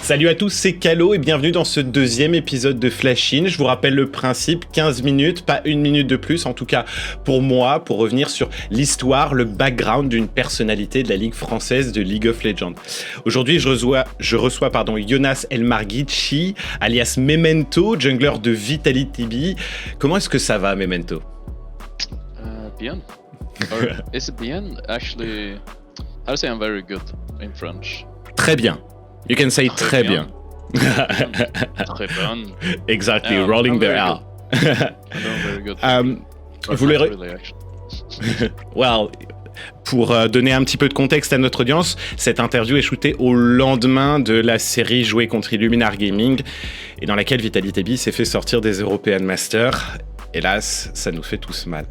Salut à tous, c'est Calo et bienvenue dans ce deuxième épisode de Flash-In. Je vous rappelle le principe, 15 minutes, pas une minute de plus, en tout cas pour moi, pour revenir sur l'histoire, le background d'une personnalité de la Ligue française de League of Legends. Aujourd'hui, je reçois Jonas Elmarghichi, alias Memento, jungler de Vitality.Bee. Comment est-ce que ça va, Memento? Bien. Or is it bien? Actually, I would say I'm very good in French. Très bien. You can say très bien. Très bien. Exactly, Yeah, rolling I'm the very R. I'm very good. Vous Not l'aurez... really, actually. Well, pour donner un petit peu de contexte à notre audience, cette interview est shootée au lendemain de la série jouée contre Illuminar Gaming et dans laquelle Vitality.Bee s'est fait sortir des European Masters. Hélas, ça nous fait tous mal.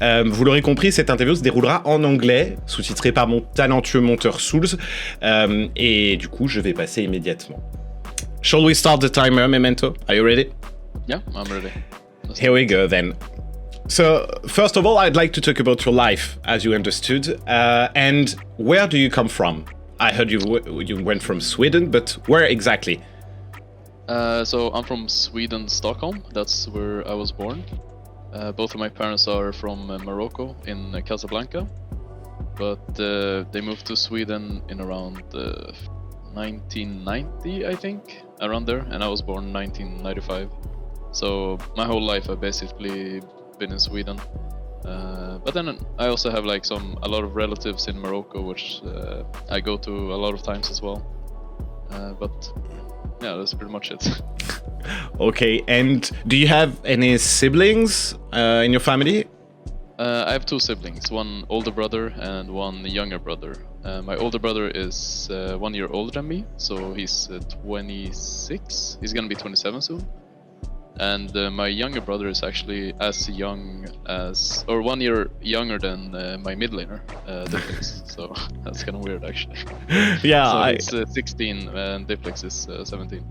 Vous l'aurez compris, cette interview se déroulera en anglais, sous-titrée par mon talentueux monteur Souls, et du coup, je vais passer immédiatement. Shall we start the timer, Memento? Are you ready? Yeah, I'm ready. Here we go then. So, first of all, I'd like to talk about your life, as you understood, and where do you come from? I heard you went from Sweden, but where exactly? So I'm from Sweden, Stockholm. That's where I was born. Both of my parents are from Morocco in Casablanca, but they moved to Sweden in around 1990, I think, around there, and I was born in 1995. So my whole life I've basically been in Sweden. But then I also have like a lot of relatives in Morocco, which I go to a lot of times as well. But yeah, that's pretty much it. Okay, and do you have any siblings in your family? I have two siblings, one older brother and one younger brother. My older brother is 1 year older than me, so he's 26. He's gonna be 27 soon. And my younger brother is actually as young as, or 1 year younger than my mid laner, Diplex. So that's kind of weird, actually. Yeah, so it's 16 and Diplex is 17.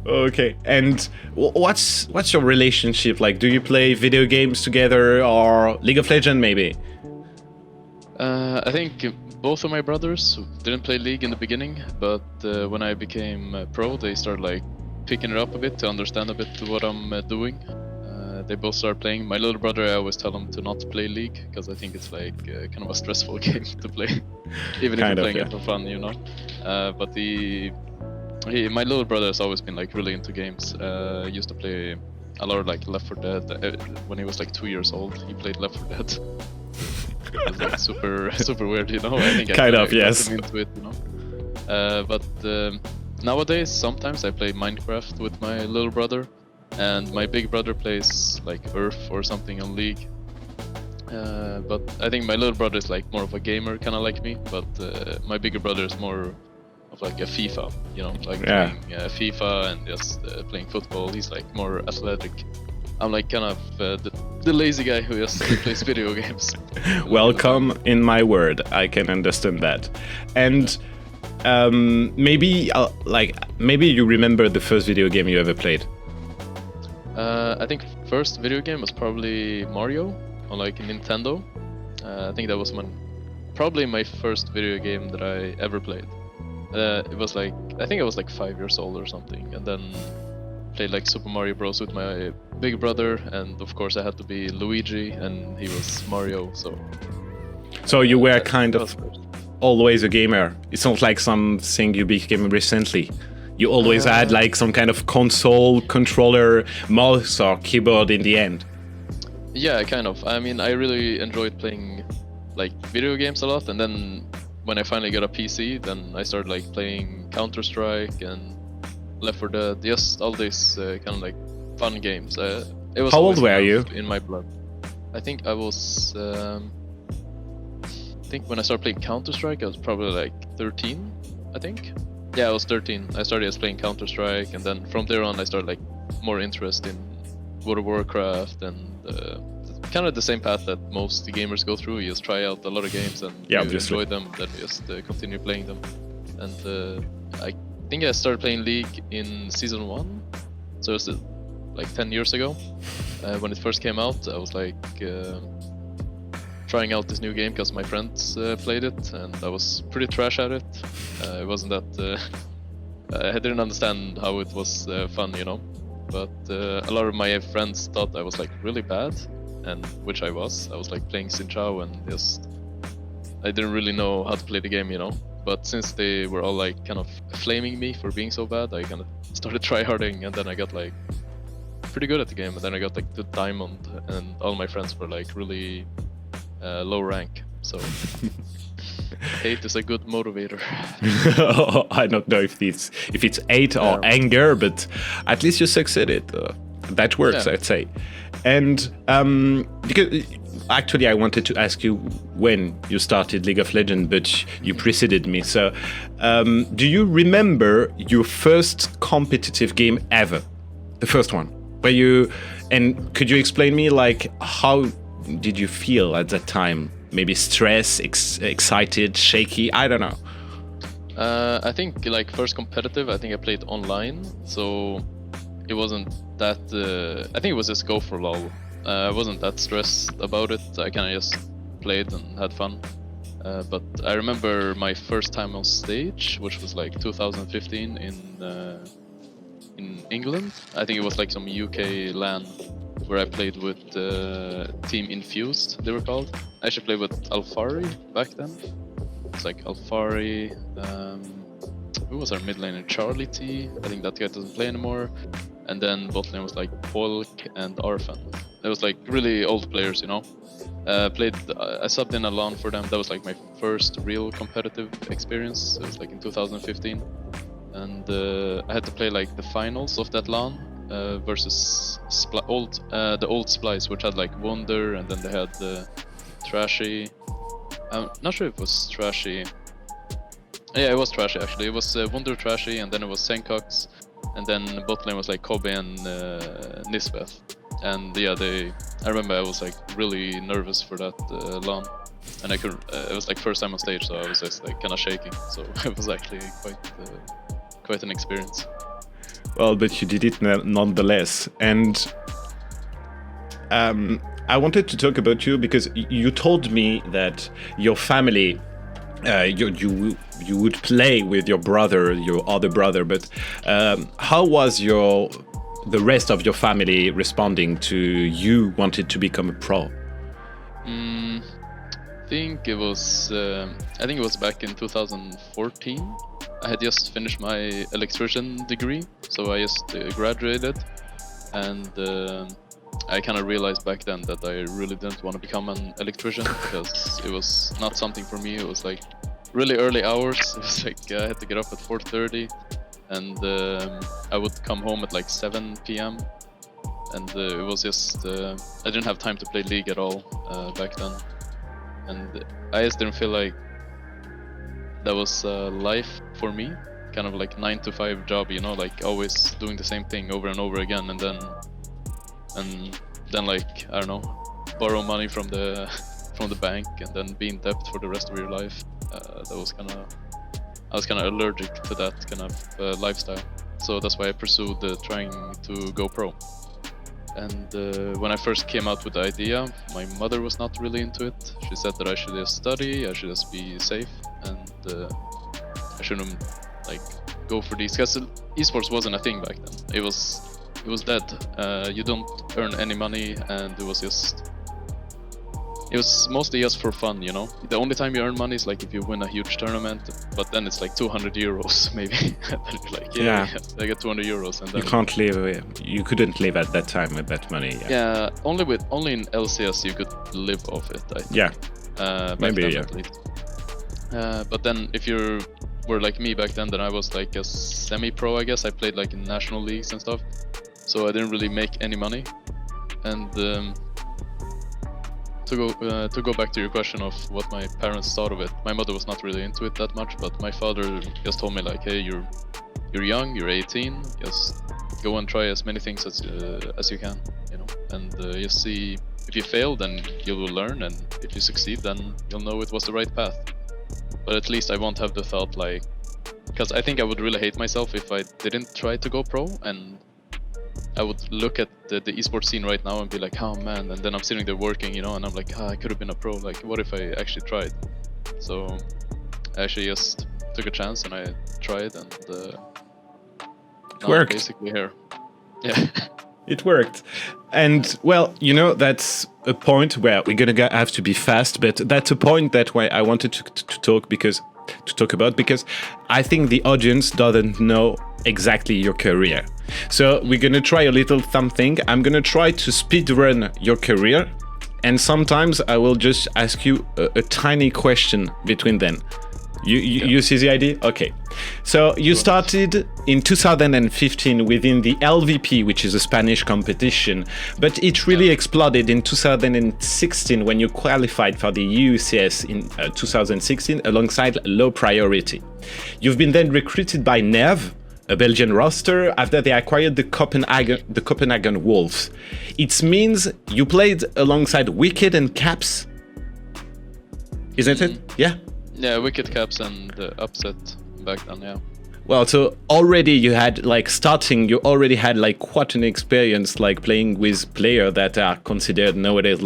Okay, and what's your relationship like? Do you play video games together or League of Legends maybe? I think both of my brothers didn't play League in the beginning, but when I became pro, they started like picking it up a bit to understand a bit what I'm doing. They both started playing. My little brother, I always tell him to not play League because I think it's like kind of a stressful game to play, even if you're playing it for fun, you know. But my little brother has always been like really into games. He used to play a lot of like Left 4 Dead. When he was like 2 years old, he played Left 4 Dead. It's like super weird, you know. I think I got him into it, you know. But nowadays, sometimes I play Minecraft with my little brother, and my big brother plays like Earth or something on League. But I think my little brother is like more of a gamer, kind of like me. But my bigger brother is more of like a FIFA, you know, like playing FIFA and just playing football. He's like more athletic. I'm like kind of the lazy guy who just plays video games. Welcome in my world. I can understand that. And maybe you remember the first video game you ever played? I think first video game was probably Mario on like Nintendo. I think that was probably my first video game that I ever played. It was like, I think I was like 5 years old or something, and then played like Super Mario Bros with my big brother, and of course I had to be Luigi and he was Mario, so you were kind of always a gamer. It's not like something you became recently. You always had like some kind of console, controller, mouse or keyboard in the end. Yeah, kind of. I mean, I really enjoyed playing like video games a lot, and then when I finally got a PC, then I started like playing Counter-Strike and Left 4 Dead, just all these kind of like fun games. It was. How old were you? In my blood. I think I was. I think when I started playing Counter-Strike, I was probably like 13. I think. Yeah, I was 13. I started just playing Counter-Strike, and then from there on, I started like more interest in World of Warcraft and kind of the same path that most gamers go through. You just try out a lot of games and you enjoy them, then you just continue playing them. And I think I started playing League in season 1, so it was like 10 years ago. When it first came out, I was like trying out this new game because my friends played it, and I was pretty trash at it. It wasn't that I didn't understand how it was fun, you know. But a lot of my friends thought I was like really bad, and which I was. I was like playing Xin Chao and just I didn't really know how to play the game, you know. But since they were all like kind of flaming me for being so bad, I kind of started tryharding, and then I got like pretty good at the game. And then I got like to diamond, and all my friends were like really low rank. So hate is a good motivator. I don't know if it's hate or anger, but at least you succeeded. That works, I'd say. And because actually I wanted to ask you when you started League of Legends, but you preceded me. So do you remember your first competitive game ever? The first one? And could you explain me like how did you feel at that time? Maybe stress, excited, shaky, I don't know. I think like first competitive, I think I played online, so it wasn't that, I think it was just go for lol. I wasn't that stressed about it, I kind of just played and had fun. But I remember my first time on stage, which was like 2015 in England. I think it was like some UK LAN where I played with Team Infused, they were called. I actually played with Alfari back then. It's like Alfari, who was our mid laner? Charlie T, I think that guy doesn't play anymore. And then bot lane was like Polk and Arfan. It was like really old players, you know. I subbed in a LAN for them. That was like my first real competitive experience. It was like in 2015. And I had to play like the finals of that LAN versus the old Splice, which had like Wonder, and then they had Trashy. I'm not sure if it was Trashy. Yeah, it was Trashy actually. It was Wonder, Trashy, and then it was Senkox, and then bot lane was like Kobe and Nisbeth. And yeah, I remember I was like really nervous for that LAN, and I could. It was like first time on stage, so I was just like kind of shaking. So it was actually quite an experience. Well, but you did it nonetheless. And I wanted to talk about you because you told me that your family, you would play with your brother, your other brother, but how was the rest of your family responding to you wanted to become a pro? I think it was back in 2014. I had just finished my electrician degree, so I just graduated, and I kind of realized back then that I really didn't want to become an electrician because it was not something for me. It was like really early hours. It was like I had to get up at 4:30, and I would come home at like 7 p.m. And it was just I didn't have time to play League at all back then, and I just didn't feel like that was life for me. Kind of like 9-to-5 job, you know, like always doing the same thing over and over again, and then like I don't know, borrow money from the bank and then be in debt for the rest of your life. I was kind of allergic to that kind of lifestyle, so that's why I pursued trying to go pro. And when I first came out with the idea, my mother was not really into it. She said that I should just study, I should just be safe, and I shouldn't like go for these, because esports wasn't a thing back then. It was dead. You don't earn any money, and it was mostly just for fun, you know. The only time you earn money is like if you win a huge tournament, but then it's like 200 euros maybe. And then you're like, yeah, I get 200 euros, and then you couldn't live at that time with that money. Yeah, only in LCS you could live off it, I think. Yeah, maybe, yeah. At least. But then if you were like me back then I was like a semi-pro, I guess. I played like in national leagues and stuff, so I didn't really make any money. And to go back to your question of what my parents thought of it, my mother was not really into it that much, but my father just told me like, hey, you're young, you're 18, just go and try as many things as you can, you know, and just see. If you fail, then you will learn, and if you succeed, then you'll know it was the right path. But at least I won't have the thought like, because I think I would really hate myself if I didn't try to go pro, and I would look at the esports scene right now and be like, oh man, and then I'm sitting there working, you know, and I'm like, I could have been a pro, like what if I actually tried? So I actually just took a chance and I tried, and now worked. I'm basically here. Yeah. It worked. And, well, you know, that's a point where we're going to have to be fast, but that's a point that I wanted to talk about because I think the audience doesn't know exactly your career. So we're going to try a little something. I'm going to try to speed run your career. And sometimes I will just ask you a tiny question between them. You see the idea? Okay. So you started in 2015 within the LVP, which is a Spanish competition, but it really exploded in 2016 when you qualified for the UCS in 2016 alongside Low Priority. You've been then recruited by Nev, a Belgian roster, after they acquired the Copenhagen Wolves. It means you played alongside Wicked and Caps, isn't it? Yeah? Yeah, Wicked, Caps and Upset back then, yeah. Well, so already you had, you already had, quite an experience, playing with players that are considered nowadays,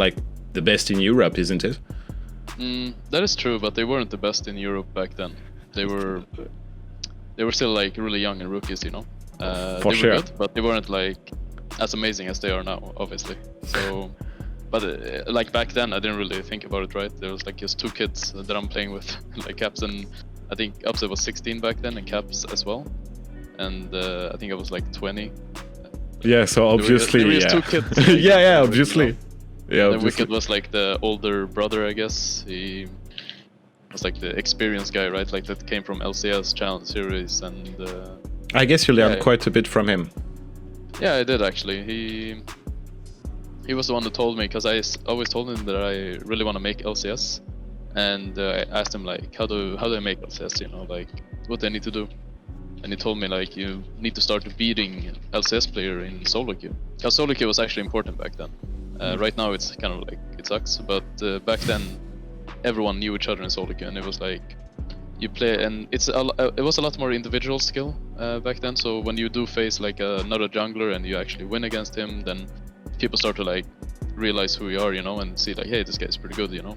the best in Europe, isn't it? That is true, but they weren't the best in Europe back then. They were still, really young and rookies, you know? For sure. Were good, but they weren't, as amazing as they are now, obviously. So... But back then, I didn't really think about it, right? There was just two kids that I'm playing with, Caps, and I think Upset was 16 back then, and Caps as well. And I think I was 20. Yeah, so obviously, there was two kids. yeah, obviously. You know? Yeah, and obviously. Wicked was the older brother, I guess. He was the experienced guy, right? That came from LCS Challenge Series, and I guess you learned quite a bit from him. Yeah, I did actually. He was the one who told me, because I always told him that I really want to make LCS, and I asked him how do I make LCS, you know, what do I need to do? And he told me you need to start beating LCS player in solo queue, because solo queue was actually important back then. Right now it's kind of it sucks, but back then everyone knew each other in solo queue, and it was you play, and it was a lot more individual skill back then. So when you do face another jungler and you actually win against him, then people start to realize who you are, you know, and see hey, this guy's pretty good, you know.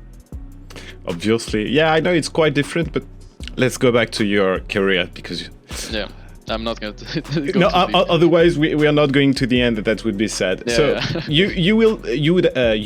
Obviously, yeah, I know it's quite different, but let's go back to your career because yeah, I'm not going to. No, otherwise we are not going to the end. That would be sad. Yeah, so yeah. you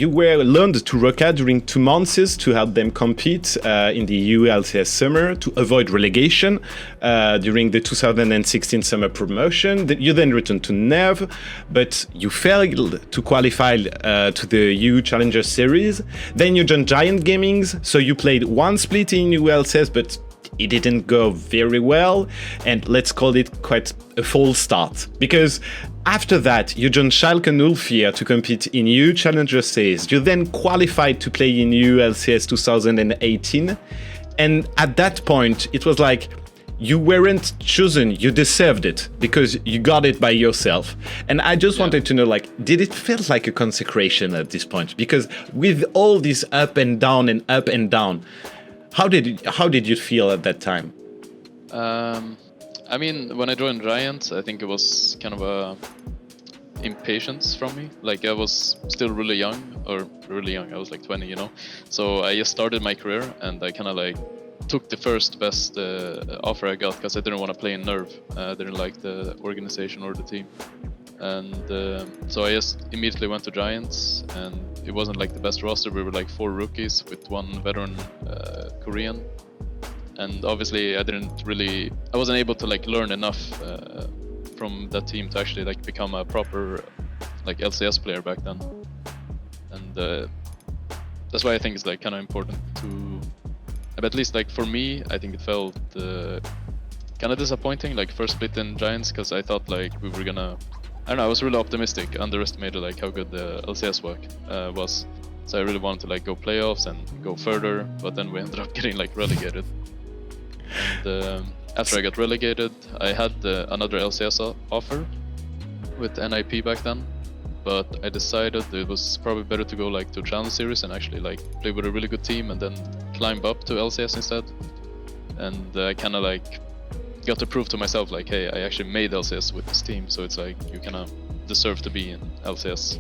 were learned to Roca during 2 months to help them compete in the EU LCS summer to avoid relegation during the 2016 summer promotion. You then returned to Nev, but you failed to qualify to the EU Challenger Series. Then you joined Giant Gamings, so you played 1 split in EU LCS, but it didn't go very well, and let's call it quite a false start. Because after that, you joined Schalke 04 to compete in EU Challenger Series. You then qualified to play in EU LCS 2018, and at that point, it was you weren't chosen, you deserved it, because you got it by yourself. And I just wanted to know, did it feel like a consecration at this point? Because with all this up and down and up and down, how did you feel at that time? I mean, when I joined Giants, I think it was kind of a impatience from me. I was still really young, I was 20, you know. So I just started my career, and I kind of took the first best offer I got, because I didn't want to play in Nerve. I didn't like the organization or the team. And so I just immediately went to Giants, and it wasn't the best roster. We were 4 rookies with 1 veteran Korean, and obviously I wasn't able to learn enough from that team to actually become a proper LCS player back then. And that's why I think it's kind of important to, but at least for me, I think it felt kind of disappointing, first split in Giants, because I thought we were gonna, I don't know, I was really optimistic, underestimated how good the LCS work was. So I really wanted to go playoffs and go further, but then we ended up getting relegated. And after I got relegated, I had another LCS offer with NIP back then, but I decided it was probably better to go to Challenge Series and actually play with a really good team and then climb up to LCS instead. And I kind of got to prove to myself hey, I actually made LCS with this team, so it's you kind of deserve to be in LCS.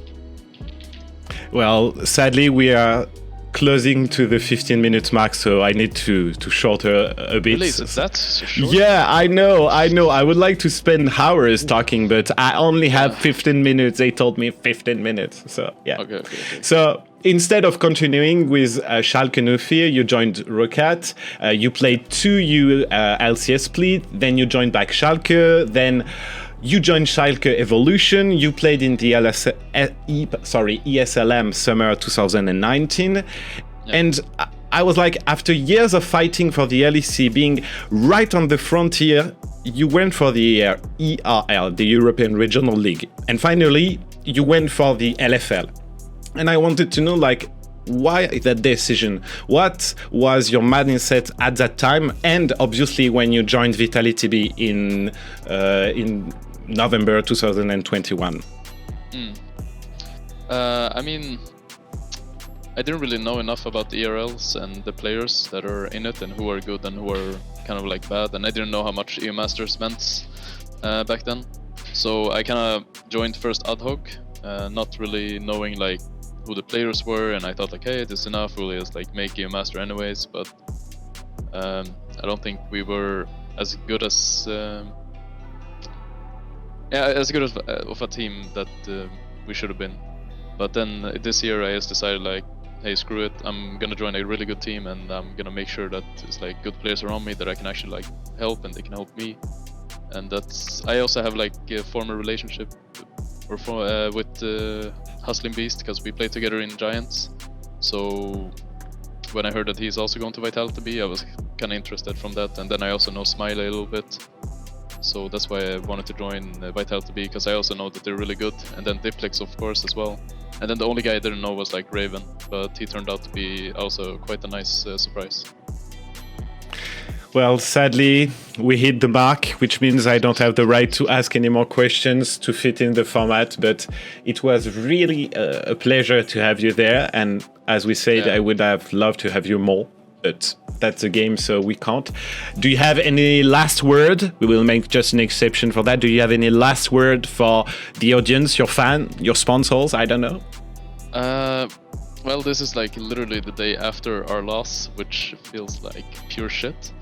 Well, sadly we are closing to the 15-minute mark, so I need to shorter a bit. Really? Is that so short? Yeah, I know. I would like to spend hours talking, but I only have 15 minutes. They told me 15 minutes, so yeah. Okay. So instead of continuing with Schalke 04, you joined Rocat. You played 2 LCS split, then you joined back Schalke, then you joined Schalke Evolution. You played in the ESLM summer 2019. And I was like, after years of fighting for the LEC, being right on the frontier, you went for the ERL, the European Regional League. And finally, you went for the LFL. And I wanted to know, like, why that decision? What was your mindset at that time? And obviously, when you joined Vitality.Bee in November 2021. I mean, I didn't really know enough about the ERLs and the players that are in it and who are good and who are kind of like bad, and I didn't know how much EU Masters meant back then. So I kind of joined first ad hoc, not really knowing like who the players were, and I thought like, hey, this is enough, we'll just like make EU Master anyways, but I don't think we were as good as of a team that we should have been. But then this year I just decided like, hey, screw it, I'm gonna join a really good team, and I'm gonna make sure that there's like good players around me that I can actually like help and they can help me. And that's, I also have like a former relationship with Hustling Beast, because we played together in Giants. So when I heard that he's also going to Vitality.Bee, I was kind of interested from that. And then I also know Smiley a little bit, so that's why I wanted to join Vitality.Bee, because I also know that they're really good. And then Diplex, of course, as well. And then the only guy I didn't know was like Raven, but he turned out to be also quite a nice surprise. Well, sadly, we hit the mark, which means I don't have the right to ask any more questions to fit in the format, but it was really a pleasure to have you there. And as we said, I would have loved to have you more, but that's a game, so we can't. Do you have any last word? We will make just an exception for that. Do you have any last word for the audience, your fan, your sponsors? I don't know. Well, this is like literally the day after our loss, which feels like pure shit.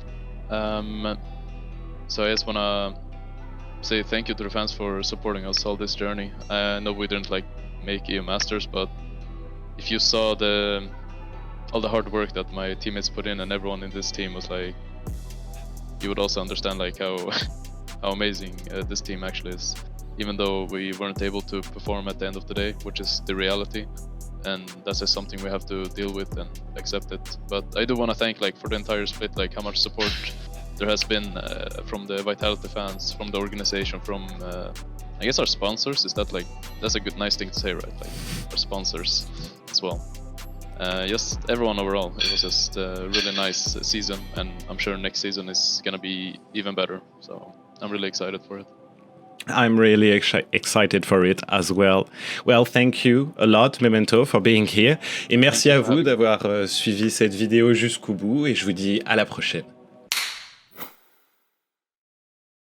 So I just wanna say thank you to the fans for supporting us all this journey. I know we didn't like make EU Masters, but if you saw all the hard work that my teammates put in and everyone in this team was like, you would also understand like how amazing this team actually is. Even though we weren't able to perform at the end of the day, which is the reality, and that's just something we have to deal with and accept it. But I do want to thank like for the entire split, like how much support there has been from the Vitality fans, from the organization, from I guess our sponsors. Is that like, that's a good nice thing to say, right? Like our sponsors as well. Just everyone overall, it was just a really nice season, and I'm sure next season is gonna be even better. So I'm really excited for it. I'm really excited for it as well. Well, thank you a lot, Memento, for being here. Et merci à vous d'avoir suivi cette vidéo jusqu'au bout, et je vous dis à la prochaine.